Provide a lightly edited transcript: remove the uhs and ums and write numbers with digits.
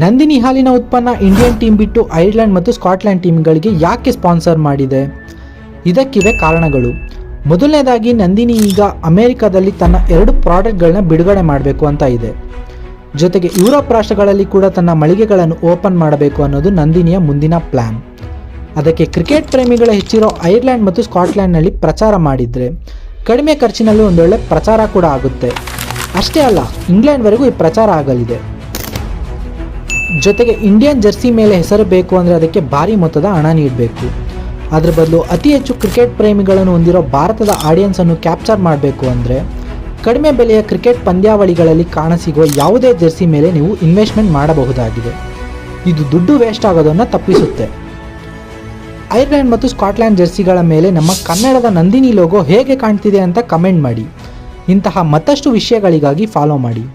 ನಂದಿನಿ ಹಾಲಿನ ಉತ್ಪನ್ನ Indian team ಬಿಟ್ಟು ಐರ್ಲೆಂಡ್ ಮತ್ತು ಸ್ಕಾಟ್ಲೆಂಡ್ ಟೀಮ್ಗಳಿಗೆ ಯಾಕೆ ಸ್ಪಾನ್ಸರ್ ಮಾಡಿದೆ? ಇದಕ್ಕಿವೆ ಕಾರಣಗಳು. ಮೊದಲನೇದಾಗಿ, ನಂದಿನಿ ಈಗ ಅಮೆರಿಕದಲ್ಲಿ ತನ್ನ 2 ಪ್ರಾಡಕ್ಟ್ಗಳನ್ನ ಬಿಡುಗಡೆ ಮಾಡಬೇಕು ಅಂತ ಇದೆ. ಜೊತೆಗೆ ಯುರೋಪ್ ರಾಷ್ಟ್ರಗಳಲ್ಲಿ ಕೂಡ ತನ್ನ ಮಳಿಗೆಗಳನ್ನು ಓಪನ್ ಮಾಡಬೇಕು ಅನ್ನೋದು ನಂದಿನಿಯ ಮುಂದಿನ ಪ್ಲ್ಯಾನ್. ಅದಕ್ಕೆ ಕ್ರಿಕೆಟ್ ಪ್ರೇಮಿಗಳ ಹೆಚ್ಚಿರೋ ಐರ್ಲೆಂಡ್ ಮತ್ತು ಸ್ಕಾಟ್ಲೆಂಡ್ನಲ್ಲಿ ಪ್ರಚಾರ ಮಾಡಿದರೆ ಕಡಿಮೆ ಖರ್ಚಿನಲ್ಲಿ ಒಂದೊಳ್ಳೆ ಪ್ರಚಾರ ಕೂಡ ಆಗುತ್ತೆ. ಅಷ್ಟೇ ಅಲ್ಲ, ಇಂಗ್ಲೆಂಡ್ವರೆಗೂ ಈ ಪ್ರಚಾರ ಆಗಲಿದೆ. ಜೊತೆಗೆ ಇಂಡಿಯನ್ ಜರ್ಸಿ ಮೇಲೆ ಹೆಸರು ಬೇಕು ಅಂದರೆ ಅದಕ್ಕೆ ಭಾರಿ ಮೊತ್ತದ ಹಣ ನೀಡಬೇಕು. ಅದರ ಬದಲು ಅತಿ ಹೆಚ್ಚು ಕ್ರಿಕೆಟ್ ಪ್ರೇಮಿಗಳನ್ನು ಹೊಂದಿರೋ ಭಾರತದ ಆಡಿಯನ್ಸನ್ನು ಕ್ಯಾಪ್ಚರ್ ಮಾಡಬೇಕು ಅಂದರೆ ಕಡಿಮೆ ಬೆಲೆಯ ಕ್ರಿಕೆಟ್ ಪಂದ್ಯಾವಳಿಗಳಲ್ಲಿ ಕಾಣಸಿಗುವ ಯಾವುದೇ ಜರ್ಸಿ ಮೇಲೆ ನೀವು ಇನ್ವೆಸ್ಟ್ಮೆಂಟ್ ಮಾಡಬಹುದಾಗಿದೆ. ಇದು ದುಡ್ಡು ವೇಸ್ಟ್ ಆಗೋದನ್ನು ತಪ್ಪಿಸುತ್ತೆ. ಐರ್ಲೆಂಡ್ ಮತ್ತು ಸ್ಕಾಟ್ಲೆಂಡ್ ಜರ್ಸಿಗಳ ಮೇಲೆ ನಮ್ಮ ಕನ್ನಡದ ನಂದಿನಿ ಲೋಗೋ ಹೇಗೆ ಕಾಣ್ತಿದೆ ಅಂತ ಕಮೆಂಟ್ ಮಾಡಿ. ಇಂತಹ ಮತ್ತಷ್ಟು ವಿಷಯಗಳಿಗಾಗಿ ಫಾಲೋ ಮಾಡಿ.